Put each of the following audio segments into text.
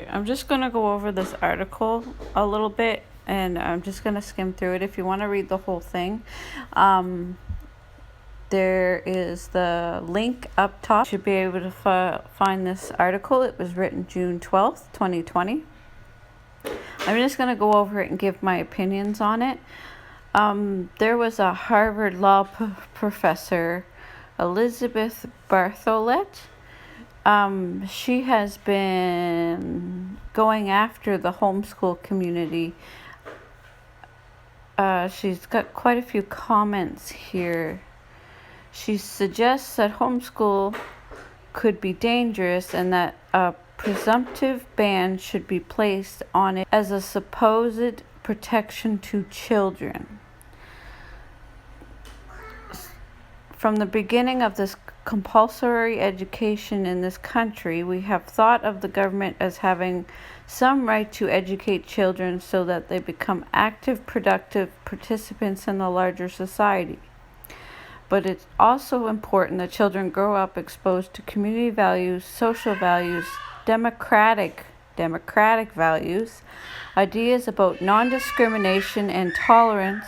I'm just going to go over this article a little bit, and I'm just going to skim through it. If you want to read the whole thing, there is the link up top. You should be able to find this article. It was written June 12th, 2020. I'm just going to go over it and give my opinions on it. There was a Harvard law professor, Elizabeth Bartholet. She has been going after the homeschool community. She's got quite a few comments here. She suggests that homeschool could be dangerous and that a presumptive ban should be placed on it as a supposed protection to children. From the beginning of this compulsory education in this country, we have thought of the government as having some right to educate children so that they become active, productive participants in the larger society. But it's also important that children grow up exposed to community values, social values, democratic values, ideas about non-discrimination and tolerance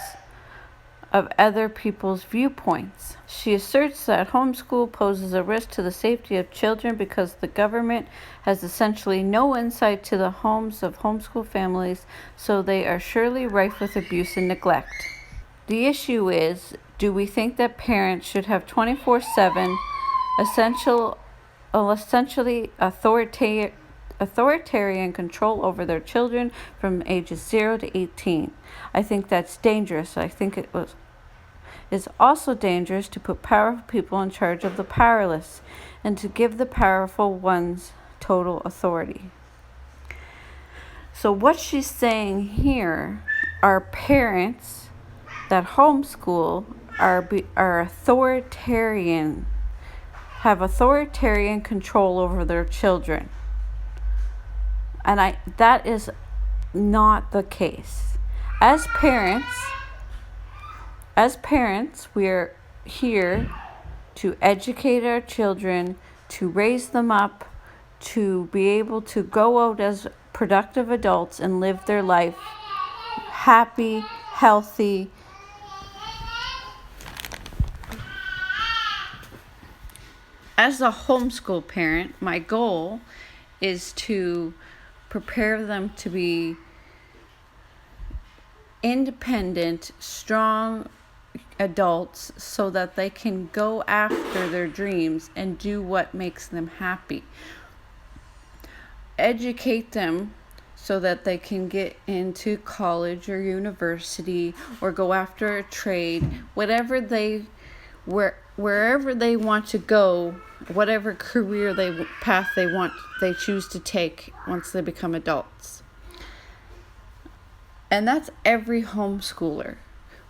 of other people's viewpoints. She asserts that homeschool poses a risk to the safety of children because the government has essentially no insight to the homes of homeschool families, so they are surely rife with abuse and neglect. The issue is, do we think that parents should have 24/7 essentially authoritarian control over their children from ages 0 to 18? I think that's dangerous. I think it's also dangerous to put powerful people in charge of the powerless and to give the powerful ones total authority. So what she's saying here are parents that homeschool are authoritarian, have authoritarian control over their children. And that is not the case. As parents, we're here to educate our children, to raise them up, to be able to go out as productive adults and live their life happy, healthy. As a homeschool parent, my goal is to prepare them to be independent, strong adults so that they can go after their dreams and do what makes them happy. Educate them so that they can get into college or university or go after a trade, wherever they want to go, whatever path they choose to take once they become adults. And that's every homeschooler.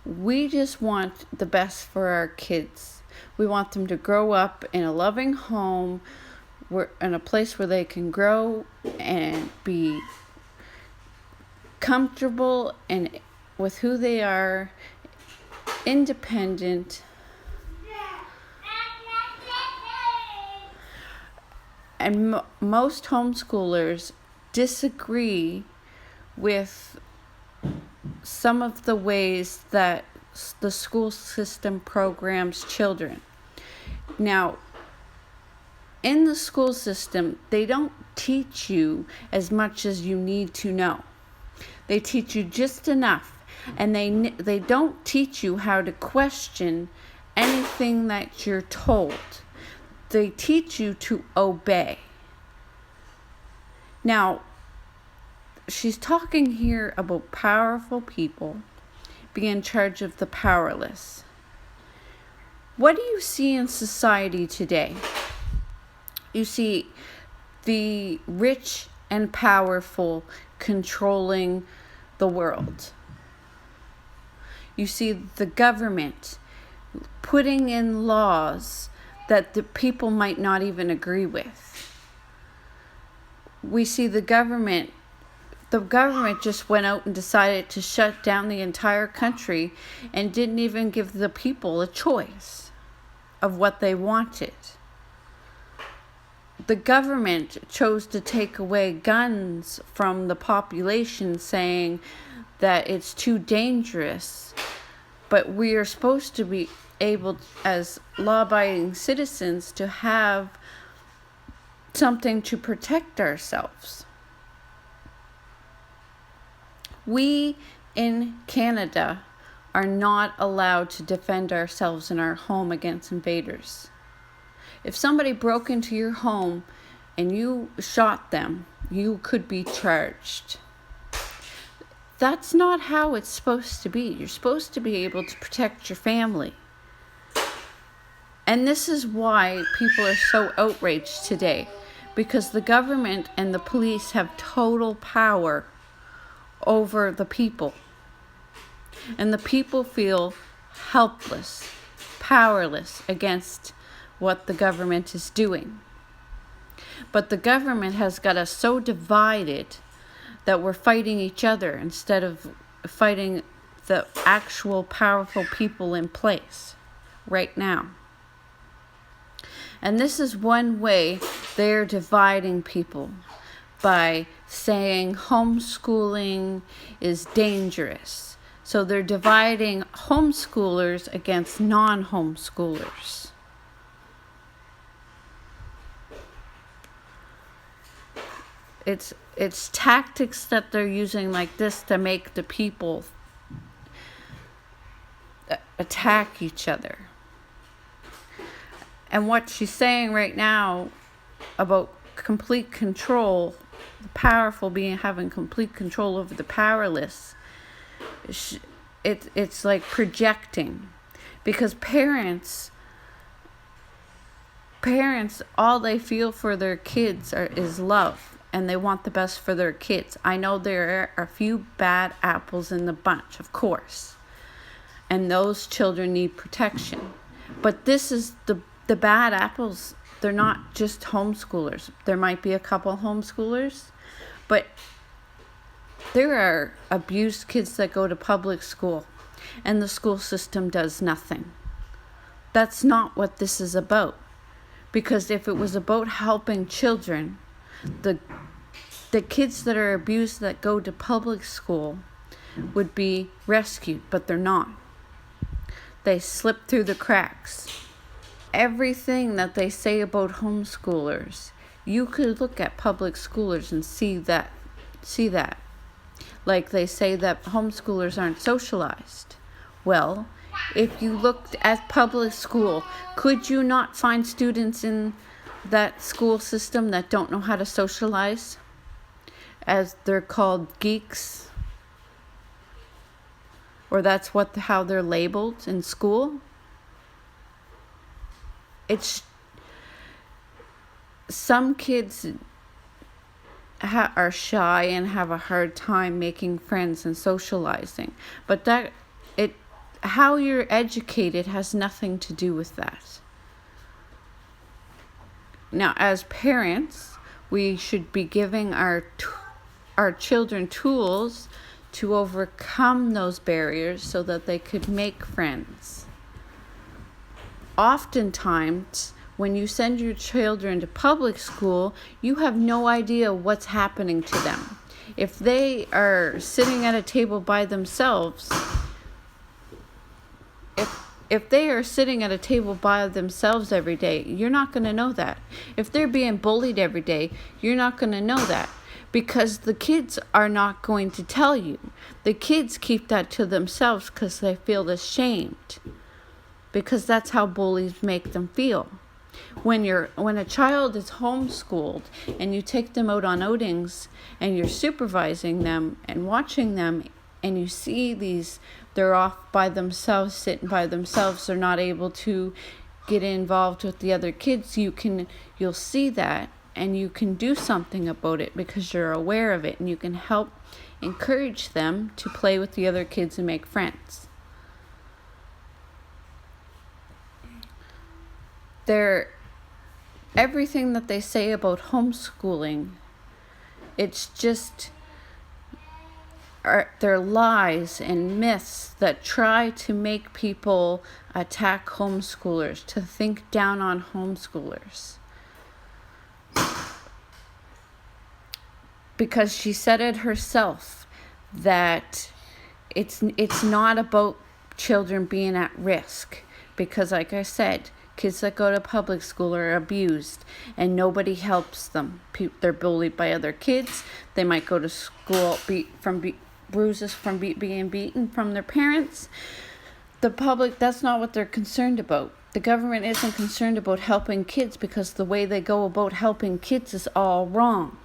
We just want the best for our kids. We want them to grow up in a loving home, in a place where they can grow and be comfortable and with who they are, independent. And most homeschoolers disagree with some of the ways that the school system programs children. Now, in the school system, they don't teach you as much as you need to know. They teach you just enough, and they don't teach you how to question anything that you're told. They teach you to obey. Now, she's talking here about powerful people being in charge of the powerless. What do you see in society today? You see the rich and powerful controlling the world. You see the government putting in laws that the people might not even agree with. We see the government just went out and decided to shut down the entire country and didn't even give the people a choice of what they wanted. the government chose to take away guns from the population, saying that it's too dangerous. But we are supposed to be able, as law-abiding citizens, to have something to protect ourselves. We in Canada are not allowed to defend ourselves in our home against invaders. If somebody broke into your home and you shot them, you could be charged. That's not how it's supposed to be. You're supposed to be able to protect your family. And this is why people are so outraged today, because the government and the police have total power over the people. And the people feel helpless, powerless against what the government is doing. But the government has got us so divided that we're fighting each other instead of fighting the actual powerful people in place right now. And this is one way they're dividing people, by saying homeschooling is dangerous. So they're dividing homeschoolers against non-homeschoolers. It's tactics that they're using like this to make the people attack each other. And what she's saying right now about complete control, the powerful having complete control over the powerless, it's like projecting. Because parents, all they feel for their kids is love, and they want the best for their kids. I know there are a few bad apples in the bunch, of course, and those children need protection. But this is the bad apples. They're not just homeschoolers. There might be a couple homeschoolers, but there are abused kids that go to public school, and the school system does nothing. That's not what this is about. Because if it was about helping children, the kids that are abused that go to public school would be rescued, but they're not. They slip through the cracks. Everything that they say about homeschoolers, you could look at public schoolers and see that. Like they say that homeschoolers aren't socialized. Well, if you looked at public school, could you not find students in that school system that don't know how to socialize? As they're called geeks. Or that's how they're labeled in school. Some kids are shy and have a hard time making friends and socializing. But how you're educated has nothing to do with that. Now, as parents, we should be giving our children tools to overcome those barriers so that they could make friends. Oftentimes, when you send your children to public school, you have no idea what's happening to them. If they are sitting at a table by themselves, if they are sitting at a table by themselves every day, you're not going to know that. If they're being bullied every day, you're not going to know that. Because the kids are not going to tell you. The kids keep that to themselves because they feel ashamed. Because that's how bullies make them feel. When a child is homeschooled and you take them out on outings and you're supervising them and watching them, and you see they're off by themselves, sitting by themselves, they're not able to get involved with the other kids, you'll see that and you can do something about it because you're aware of it, and you can help encourage them to play with the other kids and make friends. Everything that they say about homeschooling, it's just they're lies and myths that try to make people attack homeschoolers, to think down on homeschoolers. because she said it herself that it's not about children being at risk, because like I said, kids that go to public school are abused and nobody helps them. They're bullied by other kids. They might go to school bruises from being beaten from their parents. The public, that's not what they're concerned about. The government isn't concerned about helping kids because the way they go about helping kids is all wrong.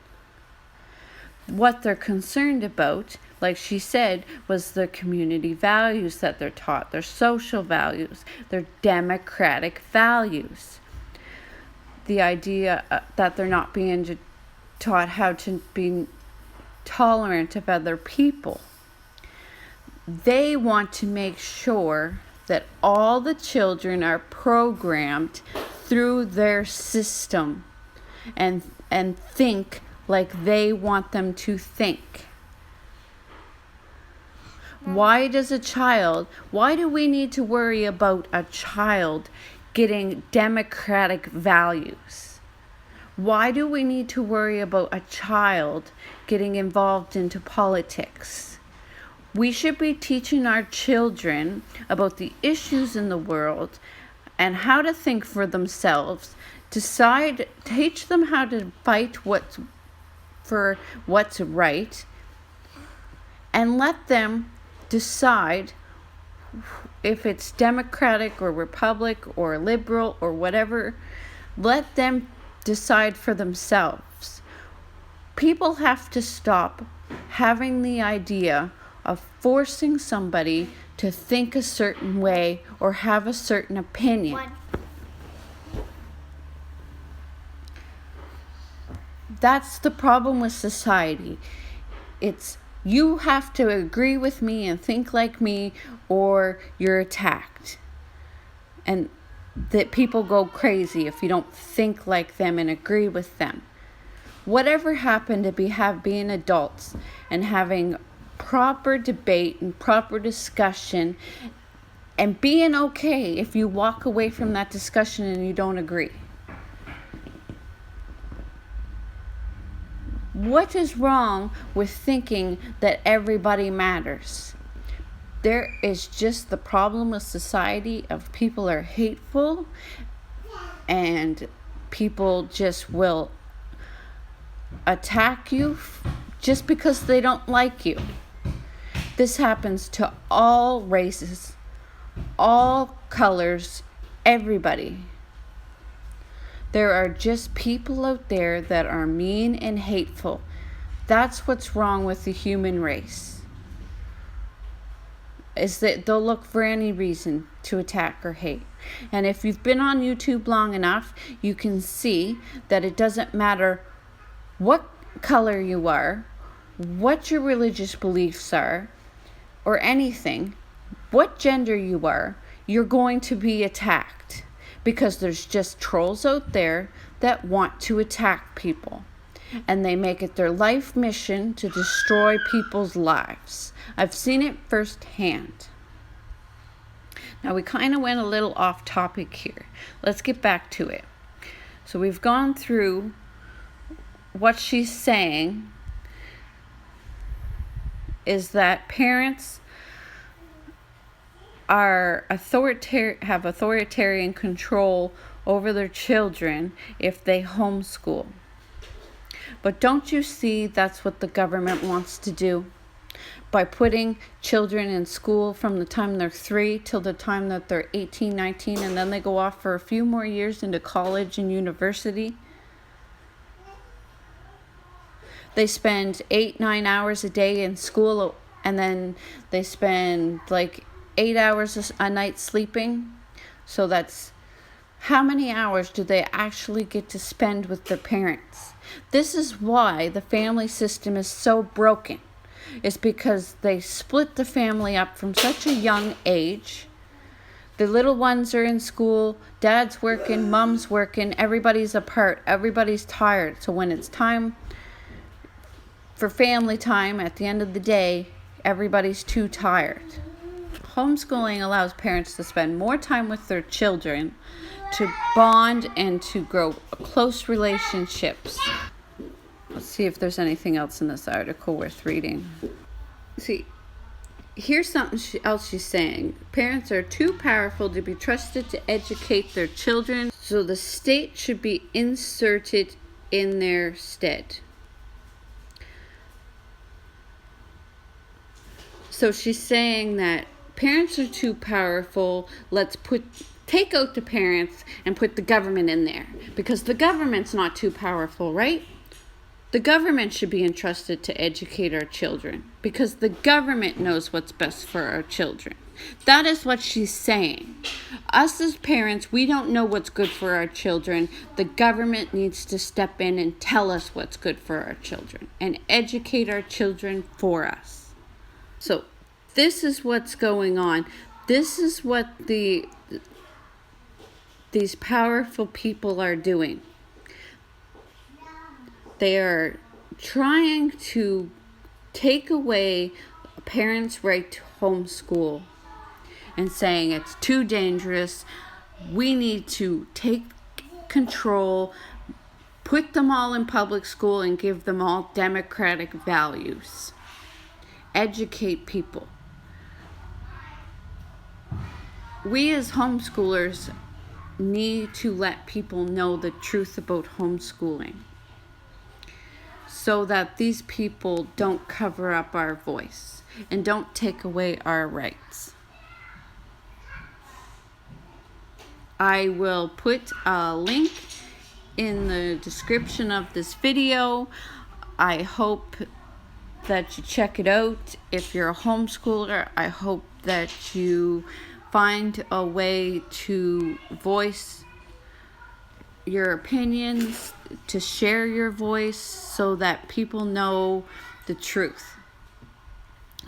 What they're concerned about, like she said, was the community values that they're taught, their social values, their democratic values. The idea that they're not being taught how to be tolerant of other people. They want to make sure that all the children are programmed through their system and think like they want them to think. Why do we need to worry about a child getting democratic values? Why do we need to worry about a child getting involved into politics? We should be teaching our children about the issues in the world and how to think for themselves, teach them how to fight for what's right, and let them decide if it's Democratic or Republic or liberal or whatever. Let them decide for themselves. People have to stop having the idea of forcing somebody to think a certain way or have a certain opinion. That's the problem with society. It's you have to agree with me and think like me or you're attacked. And that people go crazy if you don't think like them and agree with them. Whatever happened to being adults and having proper debate and proper discussion and being okay if you walk away from that discussion and you don't agree? What is wrong with thinking that everybody matters? There is just the problem with society of people are hateful and people just will attack you just because they don't like you. This happens to all races, all colors, everybody. There are just people out there that are mean and hateful. That's what's wrong with the human race. Is that they'll look for any reason to attack or hate. And if you've been on YouTube long enough, you can see that it doesn't matter what color you are, what your religious beliefs are, or anything, what gender you are, you're going to be attacked. Because there's just trolls out there that want to attack people. And they make it their life mission to destroy people's lives. I've seen it firsthand. Now we kind of went a little off topic here. Let's get back to it. So we've gone through what she's saying is that parents have authoritarian control over their children if they homeschool. But don't you see that's what the government wants to do? By putting children in school from the time they're 3 till the time that they're 18, 19, and then they go off for a few more years into college and university. They spend 8-9 hours a day in school, and then they spend like 8 hours a night sleeping. So that's how many hours do they actually get to spend with their parents? This is why the family system is so broken. It's because they split the family up from such a young age. The little ones are in school, dad's working, mom's working, everybody's apart, everybody's tired. So when it's time for family time at the end of the day, everybody's too tired. Homeschooling allows parents to spend more time with their children, to bond and to grow close relationships. Let's see. see if there's anything else in this article worth reading. See, here's something else she's saying. Parents are too powerful to be trusted to educate their children, so the state should be inserted in their stead. So she's saying that parents are too powerful. Let's take out the parents and put the government in there, because the government's not too powerful, right? The government should be entrusted to educate our children because the government knows what's best for our children. That is what she's saying. Us as parents, we don't know what's good for our children. The government needs to step in and tell us what's good for our children and educate our children for us. So this is what's going on. This is what these powerful people are doing. They are trying to take away a parent's right to homeschool and saying it's too dangerous. We need to take control, put them all in public school and give them all democratic values. Educate people. We as homeschoolers need to let people know the truth about homeschooling, so that these people don't cover up our voice and don't take away our rights. I will put a link in the description of this video. I hope that you check it out. If you're a homeschooler, I hope that you find a way to voice your opinions, to share your voice, so that people know the truth,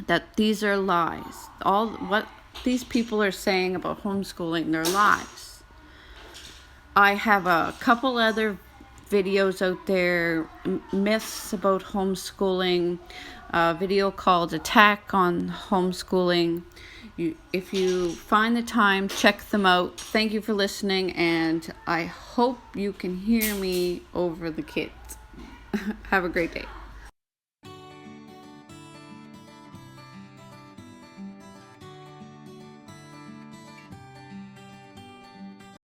that these are lies. All what these people are saying about homeschooling, they're lies. I have a couple other videos out there, myths about homeschooling, a video called Attack on Homeschooling. If you find the time, check them out. Thank you for listening, and I hope you can hear me over the kids. Have a great day.